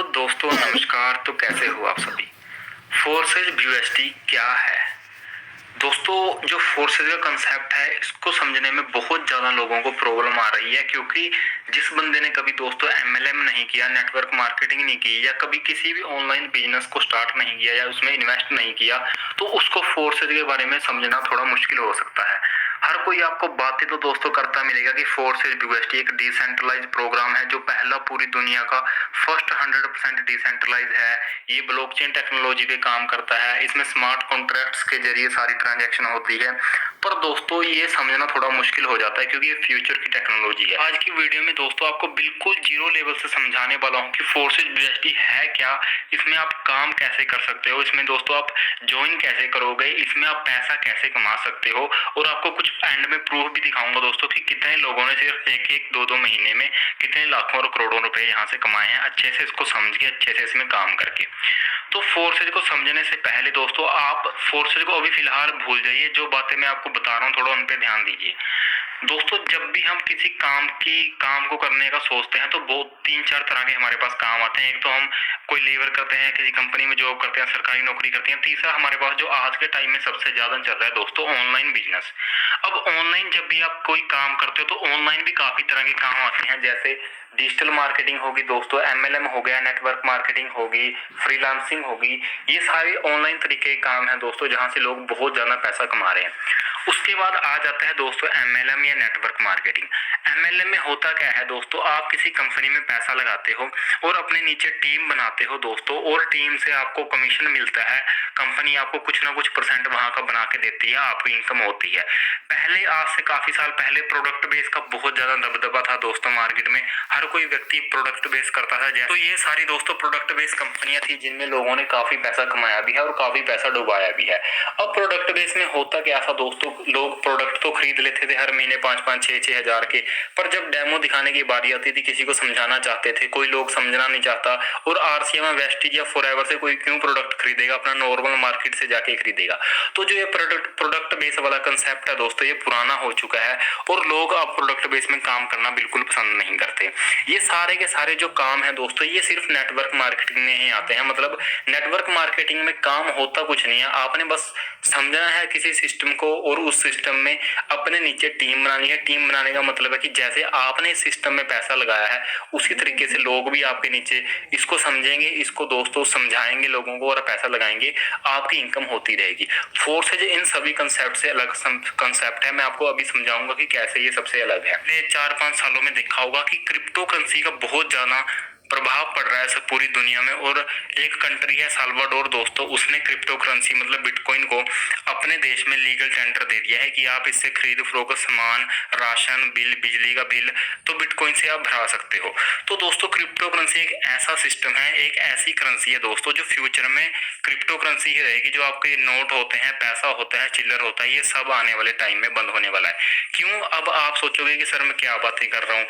दोस्तों नमस्कार। तो कैसे हो आप सभी। फोर्सेज ब्यूएसटी क्या है दोस्तों? जो फोर्सेज का कंसेप्ट है इसको समझने में बहुत ज्यादा लोगों को प्रॉब्लम आ रही है, क्योंकि जिस बंदे ने कभी दोस्तों एमएलएम नहीं किया, नेटवर्क मार्केटिंग नहीं की, या कभी किसी भी ऑनलाइन बिजनेस को स्टार्ट नहीं किया या उसमें इन्वेस्ट नहीं किया, तो उसको फोर्सेज के बारे में समझना थोड़ा मुश्किल हो सकता है। हर कोई आपको बातें तो दोस्तों करता मिलेगा कि फोर्सेज ब्यूएसटी एक डिसेंट्रलाइज प्रोग्राम है, जो पहला पूरी दुनिया का फर्स्ट 100% डिसेंट्रलाइज है। ये ब्लॉकचेन टेक्नोलॉजी पे काम करता है, इसमें स्मार्ट कॉन्ट्रैक्ट्स के जरिए सारी ट्रांजैक्शन होती है। पर दोस्तों ये समझना थोड़ा मुश्किल हो जाता है, क्योंकि ये फ्यूचर की टेक्नोलॉजी है। आज की वीडियो में दोस्तों आपको बिल्कुल जीरो लेवल से समझाने वाला हूँ कि फोर्सेज ब्यूएसटी है क्या, इसमें आप काम कैसे कर सकते हो, इसमें दोस्तों आप ज्वाइन कैसे करोगे, इसमें आप पैसा कैसे कमा सकते हो, और आपको कुछ एंड में प्रूफ भी दिखाऊंगा दोस्तों कि कितने लोगों ने सिर्फ एक एक दो दो महीने में कितने लाखों और करोड़ों रुपए यहाँ से कमाए हैं, अच्छे से इसको समझ के, अच्छे से इसमें काम करके। तो फोर्सेज को समझने से पहले दोस्तों आप फोर्सेज को अभी फिलहाल भूल जाइए। जो बातें मैं आपको बता रहा हूँ थोड़ा उन पे ध्यान दीजिए दोस्तों। जब भी हम किसी काम को करने का सोचते हैं तो बहुत 3-4 तरह के हमारे पास काम आते हैं। एक तो हम कोई लेबर करते हैं, किसी कंपनी में जॉब करते हैं, सरकारी नौकरी करते हैं। तीसरा हमारे पास जो आज के टाइम में सबसे ज्यादा चल रहा है दोस्तों, ऑनलाइन बिजनेस। अब ऑनलाइन जब भी आप कोई काम करते हो तो ऑनलाइन भी काफी तरह के काम आते हैं, जैसे डिजिटल मार्केटिंग होगी दोस्तों, एमएलएम हो गया, नेटवर्क मार्केटिंग होगी, फ्रीलांसिंग होगी। ये सारे ऑनलाइन तरीके के काम है दोस्तों, जहां से लोग बहुत ज्यादा पैसा कमा रहे हैं। उसके बाद आ जाता है दोस्तों एमएलएम या नेटवर्क मार्केटिंग। एमएलएम में होता क्या है दोस्तों, आप किसी कंपनी में पैसा लगाते हो और अपने नीचे टीम बनाते हो दोस्तों, और टीम से आपको कमीशन मिलता है। कंपनी आपको कुछ ना कुछ परसेंट वहां का बना के देती है, आपकी इनकम होती है। पहले आज से काफी साल पहले प्रोडक्ट बेस का बहुत ज्यादा दबदबा था दोस्तों मार्केट में। हर कोई व्यक्ति प्रोडक्ट बेस करता था। तो ये सारी दोस्तों प्रोडक्ट बेस कंपनियां थी जिनमें लोगों ने काफी पैसा कमाया भी है और काफी पैसा डुबाया भी है। अब प्रोडक्ट बेस में होता क्या था दोस्तों, लोग प्रोडक्ट तो खरीद लेते थे हर महीने 5-5, 6-6 हजार के, पर जब डेमो दिखाने की बारी आती थी, किसी को समझाना चाहते थे, कोई लोग समझना नहीं चाहता। और आरसीएम, वेस्टीज या फॉरएवर से कोई क्यों प्रोडक्ट खरीदेगा, अपना नॉर्मल मार्केट से जाके खरीदेगा। तो जो ये प्रोडक्ट बेस वाला कंसेप्ट है दोस्तों, ये पुराना हो चुका है और लोग अब प्रोडक्ट बेस में काम करना बिल्कुल पसंद नहीं करते। ये सारे के सारे जो काम है दोस्तों, ये सिर्फ नेटवर्क मार्केटिंग में ही आते हैं। मतलब नेटवर्क मार्केटिंग में काम होता कुछ नहीं है, आपने बस समझना है किसी सिस्टम को और उस सिस्टम में अपने नीचे टीम बनानी है। टीम बनाने का मतलब है कि जैसे आपने इस सिस्टम में पैसा लगाया है, उसी तरीके से लोग भी आपके नीचे इसको समझेंगे, इसको दोस्तों समझाएंगे लोगों को और पैसा लगाएंगे, आपकी इनकम होती रहेगी। फोर्सेज इन सभी कंसेप्ट से अलग कंसेप्ट है। मैं आपको अभी समझाऊंगा कि कैसे ये सबसे अलग है। पिछले 4-5 सालों में देखा होगा कि क्रिप्टो करेंसी का बहुत ज्यादा प्रभाव पड़ रहा है सब पूरी दुनिया में। और एक कंट्री है साल्वाडोर दोस्तों, उसने क्रिप्टो करेंसी मतलब बिटकॉइन को अपने देश में लीगल टेंडर दे दिया है कि आप इससे खरीद फरोख्त सामान, राशन बिल, बिजली का बिल, तो बिटकॉइन से आप भरा सकते हो। तो दोस्तों क्रिप्टो करेंसी एक ऐसा सिस्टम है, एक ऐसी करेंसी है दोस्तों, जो फ्यूचर में क्रिप्टो करेंसी ही रहेगी। जो आपके नोट होते हैं, पैसा होता है, चिल्लर होता है, ये सब आने वाले टाइम में बंद होने वाला है। क्यों? अब आप सोचोगे कि सर मैं क्या बातें कर रहा हूँ,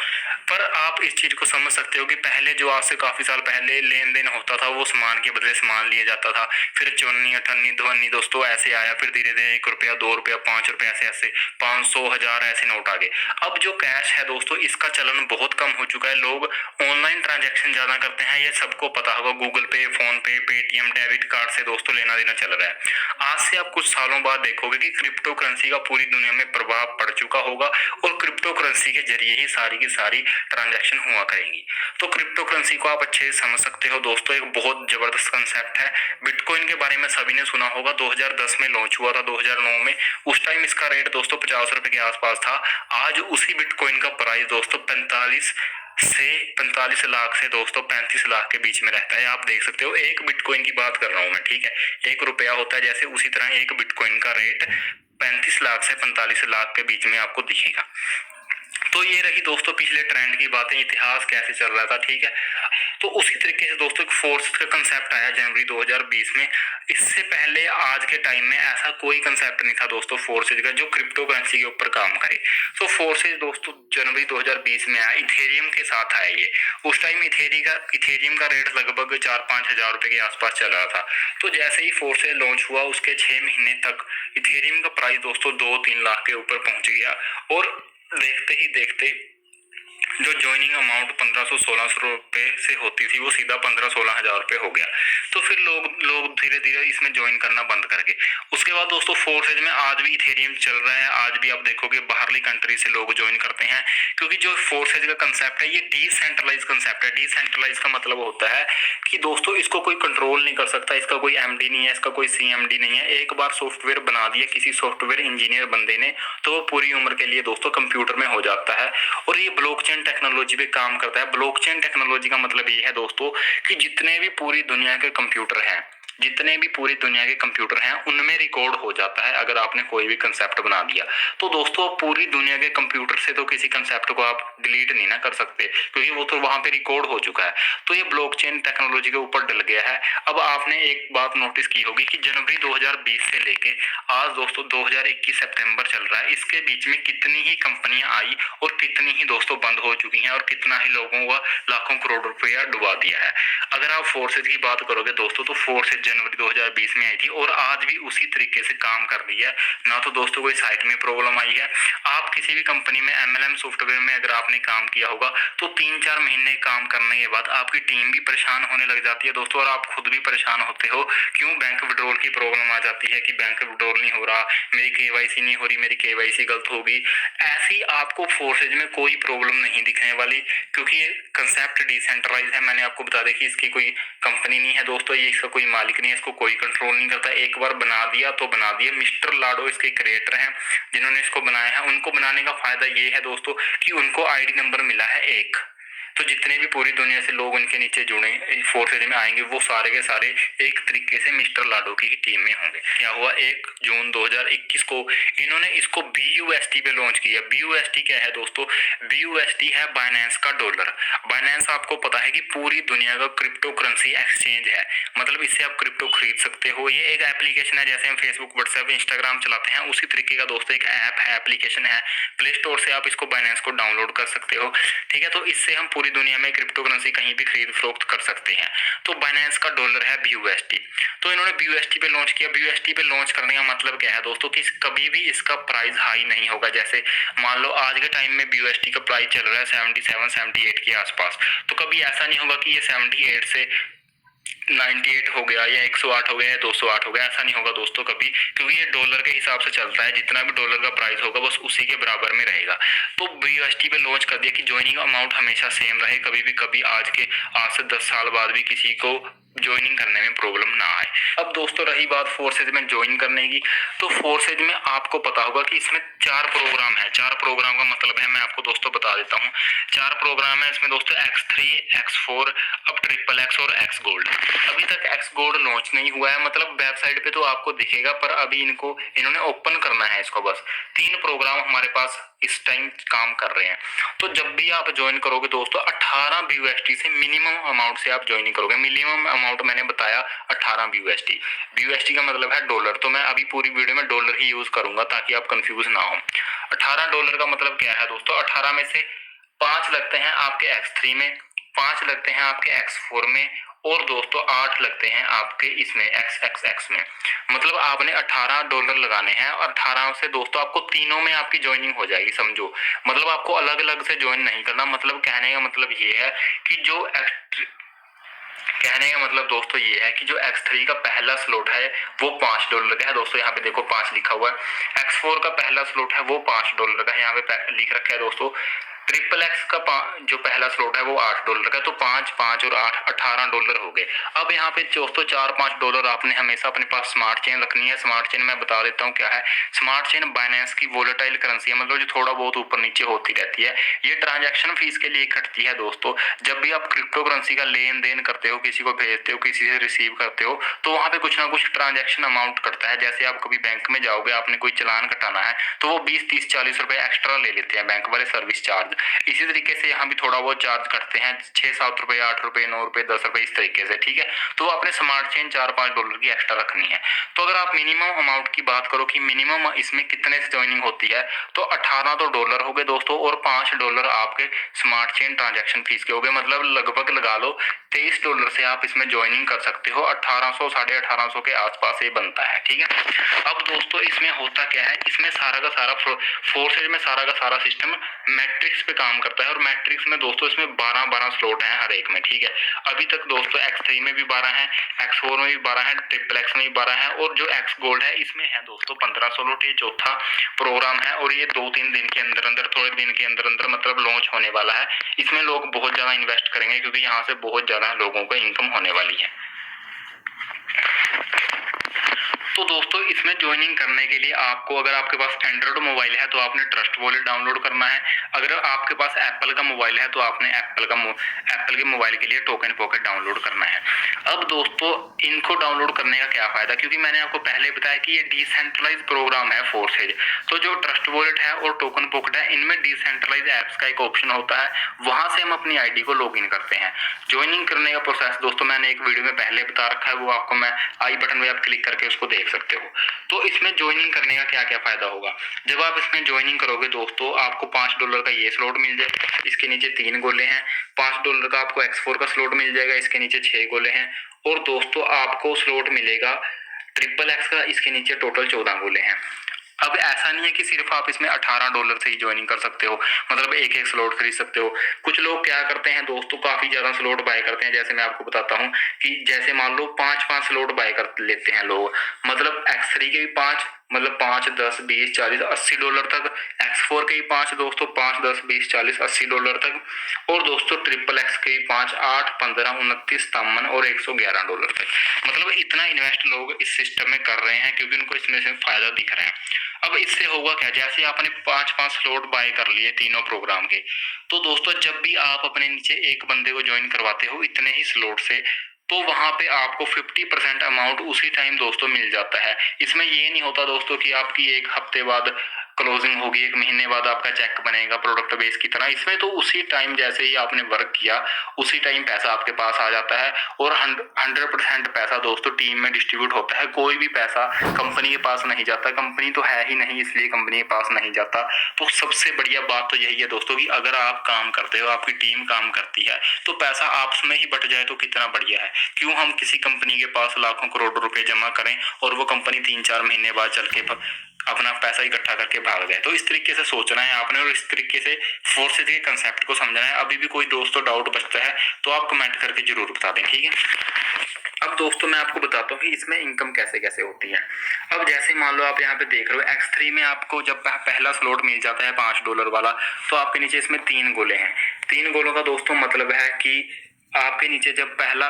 पर आप इस चीज को समझ सकते हो कि पहले जो आज से काफी साल पहले लेन देन होता था, वो सामान के बदले सामान लिया जाता था। फिर 54, 58, 52 दोस्तों ऐसे आया, फिर धीरे धीरे 1 रुपया, 2 रुपया, 5 रुपया, ऐसे ऐसे 500, 1000 ऐसे नोट आ गए। अब जो कैश है दोस्तों, इसका चलन बहुत कम हो चुका है। लोग ऑनलाइन ट्रांजेक्शन ज्यादा करते हैं, ये सबको पता होगा। गूगल पे, फोन पे, पेटीएम, डेबिट कार्ड से दोस्तों लेना देना चल रहा है। आज से आप कुछ सालों बाद देखोगे कि क्रिप्टो करेंसी का पूरी दुनिया में प्रभाव पड़ चुका होगा और क्रिप्टो करेंसी के जरिए ही सारी की सारी ट्रांजैक्शन हुआ करेंगी। तो क्रिप्टो करेंसी को आप अच्छे से समझ सकते हो दोस्तों, एक बहुत जबरदस्त कंसेप्ट है। बिटकॉइन के बारे में सभी ने सुना होगा, 2010 में लॉन्च हुआ था, 2009 में। उस टाइम इसका रेट दोस्तों 50 रुपए के आसपास था। आज उसी बिटकॉइन का प्राइस दोस्तों 45 लाख से दोस्तों 35 लाख के बीच में रहता है। आप देख सकते हो, एक बिटकॉइन की बात कर रहा हूं मैं, ठीक है। 1 रुपया होता है जैसे, उसी तरह एक बिटकॉइन का रेट 35 लाख से 45 लाख के बीच में आपको दिखेगा। तो ये रही दोस्तों पिछले ट्रेंड की बातें, इतिहास कैसे चल रहा था, ठीक है। तो उसी तरीके से दोस्तों एक फोर्स का कंसेप्ट आया जनवरी 2020 में। इससे पहले आज के टाइम में ऐसा कोई कंसेप्ट नहीं था दोस्तों फोर्सेज का, जो क्रिप्टो करेंसी के ऊपर काम करे। तो फोर्सेज दोस्तों जनवरी 2020 में आया, इथेरियम के साथ आया ये। उस टाइम इथेरियम का रेट लगभग 4-5 हजार रुपए के आसपास चल रहा था। तो जैसे ही फोर्सेज लॉन्च हुआ, उसके 6 महीने तक इथेरियम का प्राइस दोस्तों 2-3 लाख के ऊपर पहुंच गया। और देखते ही देखते जो ज्वाइनिंग अमाउंट 1500-1600 रुपये से होती थी वो सीधा 15-16 हज़ार रुपये हो गया। तो फिर लोग धीरे धीरे इसमें ज्वाइन करना बंद कर गए। उसके बाद दोस्तों फोर्सेज में आज भी इथेरियम चल रहा है, आज भी आप देखोगे बाहरली कंट्री से लोग ज्वाइन करते हैं, क्योंकि जो फोर्सेज का कंसेप्ट है ये डिसेंट्रलाइज कंसेप्ट है। डिसेंट्रलाइज का मतलब होता है कि दोस्तों इसको कोई कंट्रोल नहीं कर सकता, इसका कोई एमडी नहीं है, इसका कोई सीएमडी नहीं है। एक बार सॉफ्टवेयर बना दिया किसी सॉफ्टवेयर इंजीनियर बंदे ने तो वो पूरी उम्र के लिए दोस्तों कंप्यूटर में हो जाता है। और ये ब्लॉकचेन टेक्नोलॉजी पे काम करता है। ब्लॉकचेन टेक्नोलॉजी का मतलब ये है दोस्तों कि जितने भी पूरी दुनिया के कंप्यूटर हैं, जितने भी पूरी दुनिया के कंप्यूटर हैं उनमें रिकॉर्ड हो जाता है। अगर आपने कोई भी कंसेप्ट बना दिया तो दोस्तों पूरी दुनिया के कंप्यूटर से तो किसी कंसेप्ट को आप डिलीट नहीं ना कर सकते, क्योंकि वो तो वहां पे रिकॉर्ड हो चुका है। तो ये ब्लॉकचेन टेक्नोलॉजी के ऊपर डल गया है। अब आपने एक बात नोटिस की होगी कि जनवरी 2020 से लेके आज दोस्तों 2021 सितंबर चल रहा है, इसके बीच में कितनी ही कंपनियां आई और कितनी ही दोस्तों बंद हो चुकी हैं, और कितना ही लोगों का लाखों करोड़ रुपया डुबा दिया है। अगर आप फोर्सेज की बात करोगे दोस्तों तो फोर्सेज जनवरी 2020 में आई थी और आज भी उसी तरीके से काम कर रही है। ना तो दोस्तों कोई साइट में प्रॉब्लम आई है। आप किसी भी कंपनी में एमएलएम सॉफ्टवेयर में अगर आपने काम किया होगा तो 3-4 महीने काम करने के बाद आपकी टीम भी परेशान होने लग जाती है दोस्तों, और आप खुद भी परेशान होते हो। क्यों? बैंक विड्रॉल की प्रॉब्लम आ जाती है कि बैंक विड्रॉल नहीं हो रहा, मेरी केवाईसी नहीं हो रही, मेरी केवाईसी गलत होगी। ऐसी आपको फोर्सेज में कोई प्रॉब्लम नहीं दिखने वाली, क्योंकि ये कंसेप्ट डिसेंट्रलाइज है। मैंने आपको बता दें कि इसकी कोई कंपनी नहीं है दोस्तों, ये इसका कोई मालिक नहीं है, इसको कोई कंट्रोल नहीं करता। एक बार बना दिया तो बना दिया। मिस्टर लाडो इसके क्रिएटर हैं जिन्होंने इसको बनाया है। उनको बनाने का फायदा ये है दोस्तों कि उनको आईडी नंबर मिला है एक, तो जितने भी पूरी दुनिया से लोग उनके नीचे जुड़े फोर्सेज में आएंगे वो सारे के सारे एक तरीके से मिस्टर लाडो की ही टीम में होंगे। क्या हुआ, 1 जून 2021 को इन्होंने इसको BUSD पे लॉन्च किया। BUSD क्या है दोस्तों? BUSD है बाइनेंस का डॉलर। बाइनेंस आपको पता है कि पूरी दुनिया का क्रिप्टो करेंसी एक्सचेंज है, मतलब इससे आप क्रिप्टो खरीद सकते हो। ये एक एप्लीकेशन है, जैसे हम फेसबुक, व्हाट्सएप, इंस्टाग्राम चलाते हैं उसी तरीके का दोस्तों एक ऐप है, एप्लीकेशन है। प्ले स्टोर से आप इसको बाइनेंस को डाउनलोड कर सकते हो, ठीक है। तो इससे हम पूरी दुनिया में क्रिप्टो करेंसी कहीं भी खरीद फरोख्त कर सकते हैं। तो बाइनेंस का डॉलर है BUSD। तो इन्होंने BUSD पे लॉन्च किया। BUSD पे लॉन्च करने का मतलब क्या है दोस्तों कि कभी भी इसका प्राइस हाई नहीं होगा। जैसे मान लो आज के टाइम में BUSD का प्राइस चल रहा है 77-78 के आसपास, तो कभी ऐसा नहीं होगा कि ये 78 से 98 हो गया या 108 हो गया या 208 हो गया, ऐसा नहीं होगा दोस्तों कभी, क्योंकि ये डॉलर के हिसाब से चलता है। जितना भी डॉलर का प्राइस होगा बस उसी के बराबर में रहेगा। तो BUSD पे लॉन्च कर दिया कि ज्वाइनिंग अमाउंट हमेशा सेम रहे, कभी भी कभी आज से 10 साल बाद भी किसी को ज्वाइनिंग करने में प्रॉब्लम ना आए। अब दोस्तों रही बात फोर्सेज में ज्वाइन करने की, तो फोर्सेज में आपको पता होगा कि इसमें 4 प्रोग्राम है। 4 प्रोग्राम का मतलब है, मैं आपको दोस्तों बता देता हूँ। 4 प्रोग्राम है इसमें दोस्तों, X3, X4, अब XXX और X गोल्ड। अभी तक X गोल्ड लॉन्च नहीं हुआ है, मतलब वेबसाइट पे तो आपको दिखेगा, पर अभी इन्होंने ओपन करना है इसको बस। 3 प्रोग्राम हमारे पास इस टाइम काम कर रहे हैं। तो जब भी आप ज्वाइन करोगे दोस्तों 18 BUSD से मिनिमम अमाउंट से आप ज्वाइनिंग करोगे। मिनिमम अमाउंट मैंने बताया 18 BUSD। BUSD का मतलब है डॉलर, तो मैं अभी पूरी वीडियो में डॉलर ही यूज करूंगा ताकि आप कंफ्यूज ना हो। 18 डॉलर का मतलब क्या है दोस्तों? 18 में से 5 लगते हैं आपके X3 में, 5 लगते हैं आपके X4 में, और दोस्तों 8 लगते हैं आपके इसमें XXX में। मतलब आपने 18 डॉलर लगाने हैं और 18 से दोस्तों आपको तीनों में आपकी ज्वाइनिंग हो जाएगी, समझो। मतलब आपको अलग अलग से ज्वाइन नहीं करना। मतलब कहने का मतलब ये है कि कहने का मतलब दोस्तों ये है कि जो X3 का पहला स्लॉट है वो $5 का है दोस्तों, यहाँ पे देखो 5 लिखा हुआ है। X4 का पहला स्लॉट है वो $5 का है, यहाँ पे लिख रखा है दोस्तों। XXX का जो पहला स्लॉट है वो $8 का, तो 5, 5 और 8 $18 हो गए। अब यहाँ पे दोस्तों $4-5 आपने हमेशा अपने पास स्मार्ट चेन रखनी है। स्मार्ट चेन मैं बता देता हूँ क्या है। स्मार्ट चेन बाइनेंस की वोलेटाइल करेंसी है, मतलब जो थोड़ा बहुत ऊपर नीचे होती रहती है। ये ट्रांजैक्शन फीस के लिए कटती है दोस्तों। जब भी आप क्रिप्टो करेंसी का लेन देन करते हो, किसी को भेजते हो, किसी से रिसीव करते हो, तो वहां पे कुछ ना कुछ ट्रांजैक्शन अमाउंट कटता है। जैसे आप कभी बैंक में जाओगे, आपने कोई चालान कटाना है तो वो 20, 30, 40 रुपए एक्स्ट्रा ले लेते हैं बैंक वाले, सर्विस चार्ज। इसी तरीके से यहाँ भी थोड़ा बहुत चार्ज कटते हैं, 6-7 रुपए, 8 रुपए, 9 रुपए, 10 रुपए, इस तरीके से, ठीक है। तो आपने स्मार्ट चेन $4-5 की एक्स्ट्रा रखनी है। तो अगर आप मिनिमम अमाउंट की बात करो कि मिनिमम इसमें कितने से ज्वाइनिंग होती है, तो 18 तो डॉलर हो गए दोस्तों, और $5 आपके स्मार्ट चेन ट्रांजैक्शन फीस के हो गए। मतलब लगभग लगा लो $23 से आप इसमें ज्वाइनिंग कर सकते हो। 1800, 1850 के आसपास ये बनता है, ठीक है। अब दोस्तों इसमें होता क्या है, इसमें सारा का सारा फोर्सेज में सारा का सारा सिस्टम मैट्रिक्स पे काम करता है और मैट्रिक्स में दोस्तों इसमें 12-12 स्लॉट हैं हर एक में, ठीक है। अभी तक दोस्तों X3 में भी 12 हैं, X4 में भी 12 हैं, ट्रिपल एक्स में भी 12 हैं और जो एक्स गोल्ड है इसमें है दोस्तों 15 स्लॉट। ये चौथा प्रोग्राम है और ये 2-3 दिन के अंदर अंदर, थोड़े दिन के अंदर अंदर मतलब लॉन्च होने वाला है। इसमें लोग बहुत ज्यादा इन्वेस्ट करेंगे क्योंकि यहाँ से बहुत ज्यादा लोगों को इनकम होने वाली है। तो दोस्तों इसमें ज्वाइनिंग करने के लिए आपको, अगर आपके पास एंड्रॉइड मोबाइल है तो आपने ट्रस्ट वॉलेट डाउनलोड करना है। अगर आपके पास एप्पल का मोबाइल है तो आपने एप्पल के मोबाइल के लिए टोकन पॉकेट डाउनलोड करना है। अब दोस्तों इनको डाउनलोड करने का क्या फायदा, क्योंकि मैंने आपको पहले बताया कि ये डिसेंट्रलाइज प्रोग्राम है फोर्सेज। तो जो ट्रस्ट वॉलेट है और टोकन पॉकेट है इनमें डिसेंट्रलाइज एप्स का एक ऑप्शन होता है, वहां से हम अपनी आईडी को लॉग इन करते हैं। ज्वाइनिंग करने का प्रोसेस दोस्तों मैंने एक वीडियो में पहले बता रखा है, वो आपको मैं आई बटन में आप क्लिक करके उसको देख सकते हो। तो इसमें ज्वाइनिंग करने का क्या क्या फायदा होगा, जब आप इसमें ज्वाइनिंग करोगे दोस्तों आपको $5 का ये स्लॉट मिल जाएगा, इसके नीचे 3 गोले हैं। $5 का आपको X4 का स्लॉट मिल जाएगा, इसके नीचे 6 गोले हैं। और दोस्तों आपको स्लॉट मिलेगा ट्रिपल एक्स का, इसके नीचे टोटल 14 गोले हैं। अब ऐसा नहीं है कि सिर्फ आप इसमें $18 से ही ज्वाइनिंग कर सकते हो, मतलब एक एक स्लॉट खरीद सकते हो। कुछ लोग क्या करते हैं दोस्तों, काफी ज्यादा स्लॉट बाय करते हैं। जैसे मैं आपको बताता हूँ कि जैसे मान लो 5-5 स्लॉट बाय कर लेते हैं लोग, मतलब X3 के भी 5, मतलब 5, 10, 20, 40, $80 तक। X4 के भी 5 दोस्तों, 5, 10, 20, 40, $80 तक। और दोस्तों ट्रिपल एक्स के भी 5, 8, 15, 29, 53 और $111 तक। मतलब इतना इन्वेस्ट लोग इस सिस्टम में कर रहे हैं क्योंकि उनको इसमें से फायदा दिख रहा है। अब इससे होगा क्या, जैसे आपने 5-5 स्लॉट बाय कर लिए तीनों प्रोग्राम के, तो दोस्तों जब भी आप अपने नीचे एक बंदे को ज्वाइन करवाते हो इतने ही स्लॉट से, तो वहां पे आपको 50% अमाउंट उसी टाइम दोस्तों मिल जाता है। इसमें ये नहीं होता दोस्तों कि आपकी एक हफ्ते बाद क्लोजिंग होगी, 1 महीने बाद आपका चेक बनेगा प्रोडक्ट बेस की तरह। इसमें तो उसी टाइम जैसे ही आपने वर्क किया उसी टाइम पैसा आपके पास आ जाता है और 100% पैसा दोस्तों टीम में डिस्ट्रीब्यूट होता है। कोई भी पैसा कंपनी के पास नहीं जाता, कंपनी तो है ही नहीं इसलिए कंपनी के पास नहीं जाता। तो सबसे बढ़िया बात तो यही है दोस्तों कि अगर आप काम करते हो, आपकी टीम काम करती है, तो पैसा आपस में ही बट जाए तो कितना बढ़िया है। क्यों हम किसी कंपनी के पास लाखों करोड़ों रुपए जमा करें और वो कंपनी 3-4 महीने बाद चल के अपना पैसा इकट्ठा करके भाग जाए। तो इस तरीके से सोचना है आपने और इस तरीके से फोर्सेज के कंसेप्ट को समझना है। अभी भी कोई दोस्तों डाउट बचता है तो आप कमेंट करके जरूर बता दें, ठीक है। अब दोस्तों मैं आपको बताता हूँ कि इसमें इनकम कैसे कैसे होती है। अब जैसे मान लो आप यहाँ पे देख रहे हो X3 में आपको जब पहला स्लॉट मिल जाता है $5 वाला, तो आपके नीचे इसमें 3 गोले हैं। 3 गोलों का दोस्तों मतलब है कि आपके नीचे जब पहला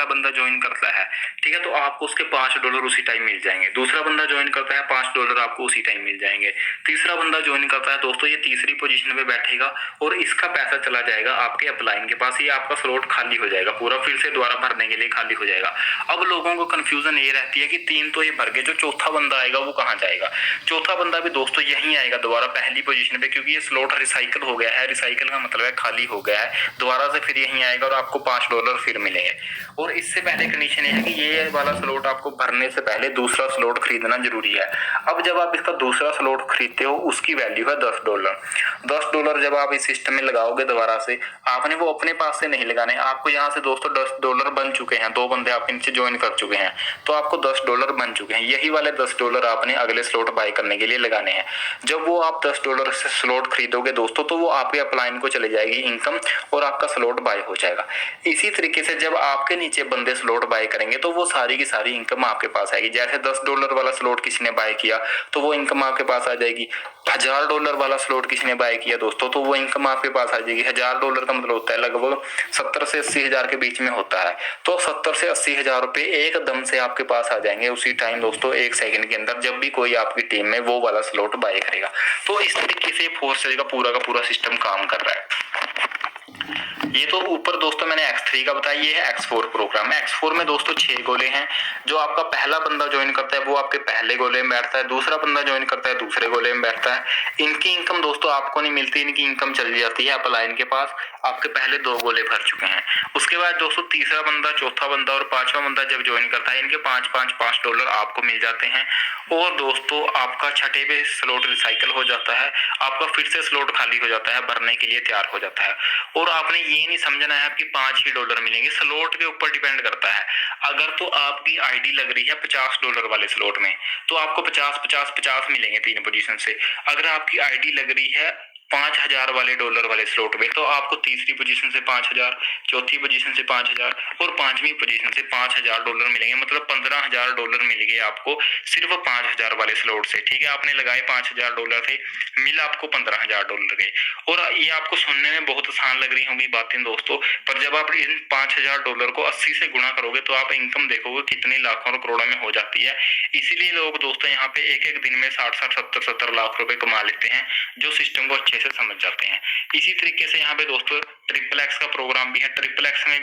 बंदा ज्वाइन करता है, ठीक है, तो आपको उसके $5 उसी टाइम मिल जाएंगे। दूसरा बंदा ज्वाइन करता है, $5 आपको उसी टाइम मिल जाएंगे। तीसरा बंदा ज्वाइन करता है दोस्तों, ये तीसरी पोजीशन पे बैठेगा और इसका पैसा चला जाएगा आपके अपलाइन के पास। ये आपका स्लॉट खाली हो जाएगा पूरा, फिर से दोबारा भरने के लिए खाली हो जाएगा। अब लोगों को कंफ्यूजन ये रहती है कि 3 तो ये भर गए, जो चौथा बंदा आएगा वो कहाँ जाएगा। चौथा बंदा भी दोस्तों यहीं आएगा दोबारा पहली पोजीशन पे, क्योंकि ये स्लॉट रिसाइकल हो गया है। रिसाइकल का मतलब है खाली हो गया है, दोबारा से फिर यहीं आएगा और आपको $5 फिर मिलेंगे। और इससे पहले कंडीशन ये है कि ये वाला स्लॉट आपको भरने से पहले दूसरा स्लॉट खरीदना जरूरी है। अब जब आप इसका दूसरा स्लॉट खरीदते हो उसकी वैल्यू है $10। $10 जब आप इस सिस्टम में लगाओगे दोबारा से, आपने वो अपने पास से नहीं लगाने, आपको यहाँ से दोस्तों $10 बन चुके हैं। 2 बंदे आपके नीचे ज्वाइन कर चुके हैं तो आपको $10 बन चुके हैं। यही वाले $10 आपने अगले स्लॉट बाय करने के लिए लगाने हैं। जब वो आप $10 से स्लॉट खरीदोगे दोस्तों, तो वो आपके अपलाइन को चले जाएगी इनकम और आपका स्लॉट बाय हो जाएगा। इसी तरीके से जब आपके नीचे बंदे स्लॉट बाय करेंगे तो वो सारी की सारी इनकम आपके पास आएगी। जैसे $10 वाला स्लॉट किसी ने बाय किया तो वो इनकम आपके पास आ जाएगी। $1000 वाला स्लॉट किसी ने बाय किया दोस्तों तो वो इनकम आपके पास आ जाएगी। $1000 का मतलब होता है लगभग 70 से 80 हजार के बीच में होता है। तो 70 से 80 हजार रुपए एकदम से आपके पास आ जाएंगे उसी टाइम दोस्तों, 1 सेकंड के अंदर, जब भी कोई आपकी टीम में वो वाला स्लॉट बाय करेगा। तो इस तरीके से फोर्सेज का पूरा सिस्टम काम कर रहा है। ये तो ऊपर दोस्तों मैंने X3 का बताया, ये है X4 प्रोग्राम। X4 में दोस्तों 6 गोले हैं। जो आपका पहला बंदा ज्वाइन करता है वो आपके पहले गोले में बैठता है, दूसरा बंदा ज्वाइन करता है दूसरे गोले में बैठता है। इनकी इनकम दोस्तों आपको नहीं मिलती, इनकी इनकम चली जाती है अपलाइन के पास। आपके पहले 2 गोले भर चुके हैं। उसके बाद दोस्तों तीसरा बंदा, चौथा बंदा और 5वां बंदा जब ज्वाइन करता है, इनके $5 आपको मिल जाते हैं। और दोस्तों आपका छठे पे स्लॉट रिसाइकल हो जाता है, आपका फिर से स्लॉट खाली हो जाता है, भरने के लिए तैयार हो जाता है। और आपने ये नहीं समझना है आपकी $5 मिलेंगे, स्लॉट के ऊपर डिपेंड करता है। अगर तो आपकी आईडी लग रही है $50 वाले स्लॉट में तो आपको 50 50 50 मिलेंगे 3 पोजीशन से। अगर आपकी आईडी लग रही है 5000 वाले डॉलर वाले स्लॉट में, तो आपको तीसरी पोजीशन से 5000, चौथी पोजीशन से 5000 और पांचवी पोजीशन से 5000 डॉलर मिलेंगे। मतलब 15000 डॉलर मिलेंगे आपको सिर्फ 5000 वाले स्लॉट से। ठीक है, आपने लगाए 5000 डॉलर थे, मिल आपको 15000 डॉलर गए। और ये आपको सुनने में बहुत आसान लग रही होंगी बातें दोस्तों, पर जब आप इन 5000 डॉलर को 80 से गुणा करोगे तो आप इनकम देखोगे कितनी लाखों और करोड़ों में हो जाती है। इसीलिए लोग दोस्तों यहाँ पे एक एक दिन में 60-60, 70-70 लाख रुपए कमा लेते हैं, जो सिस्टम को अच्छे से समझ जाते हैं। इसी तरीके से यहाँ पे दोस्तों ट्रिपल एक्स का प्रोग्राम भी है। ट्रिपल एक्स में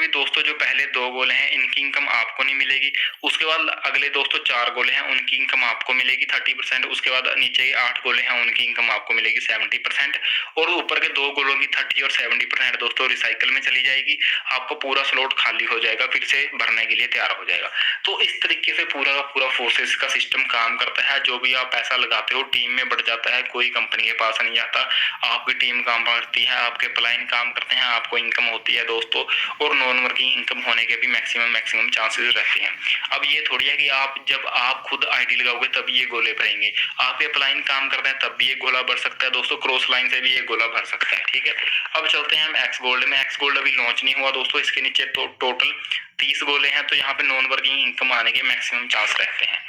भी दोस्तों जो पहले 2 गोले हैं इनकी इनकम आपको नहीं मिलेगी। उसके बाद अगले दोस्तों 4 गोले हैं उनकी इनकम आपको मिलेगी 30%। उसके बाद नीचे 8 गोले हैं उनकी इनकम आपको मिलेगी 70%। और ऊपर के 2 गोलों की 30 और 70% दोस्तों रिसाइकल में चली जाएगी। आपको पूरा स्लॉट खाली हो जाएगा, फिर से भरने के लिए तैयार हो जाएगा। तो इस तरीके से पूरा का पूरा फोर्सेस का सिस्टम काम करता है। जो भी आप पैसा लगाते हो टीम में बढ़ जाता है, कोई कंपनी के पास नहीं जाता। आपकी टीम काम करती है, आपके प्लाइन काम करते हैं, आपको इनकम होती है दोस्तों। और नॉन वर्किंग इनकम होने के भी मैक्सिमम चांसेस रहते हैं। अब ये थोड़ी है कि जब आप खुद आईडी लगाओगे तब ये गोले भरेंगे। आपके अपलाइन काम करते हैं तब भी ये गोला भर सकता है दोस्तों, क्रॉस लाइन से भी ये गोला भर सकता है। ठीक है, अब चलते हैं हम एक्स गोल्ड में। एक्स गोल्ड अभी लॉन्च नहीं हुआ दोस्तों, इसके नीचे तो टोटल 30 गोले हैं, तो यहाँ पे नॉन वर्किंग इनकम आने के मैक्सिमम चांस रहते हैं।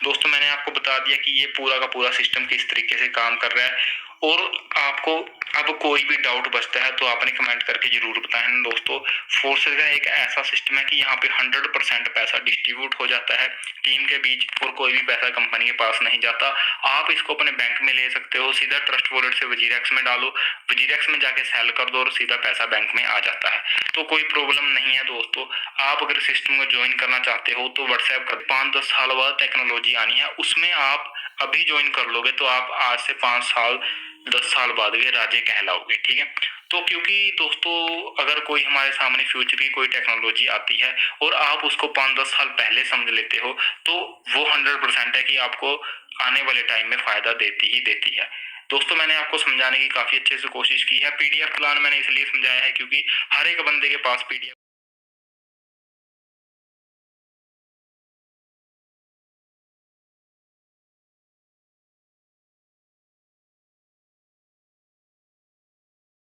दोस्तों मैंने आपको बता दिया कि ये पूरा का पूरा सिस्टम किस तरीके से काम कर रहा है। और आपको अब कोई भी डाउट बचता है तो आपने कमेंट करके जरूर बताएं दोस्तों। फोर्सेस का एक ऐसा सिस्टम है कि यहाँ पे 100% पैसा डिस्ट्रीब्यूट हो जाता है टीम के बीच, और कोई भी पैसा कंपनी के पास नहीं जाता। आप इसको अपने बैंक में ले सकते हो, सीधा ट्रस्ट वॉलेट से वजीरेक्स में डालो, वजीरेक्स में जाके सेल कर दो और सीधा पैसा बैंक में आ जाता है। तो कोई प्रॉब्लम नहीं है दोस्तों। आप अगर सिस्टम को ज्वाइन करना चाहते हो तो व्हाट्सएप कर, 5-10 साल बाद टेक्नोलॉजी आनी है, उसमें आप अभी ज्वाइन कर लोगे तो आप आज से 5 साल 10 साल बाद के राजे कहलाओगे। ठीक है, तो क्योंकि दोस्तों अगर कोई हमारे सामने फ्यूचर की कोई टेक्नोलॉजी आती है और आप उसको 5-10 साल पहले समझ लेते हो तो वो 100% है कि आपको आने वाले टाइम में फायदा देती ही देती है। दोस्तों मैंने आपको समझाने की काफी अच्छे से कोशिश की है। पीडीएफ प्लान मैंने इसलिए समझाया है क्योंकि हर एक बंदे के पास पीडीएफ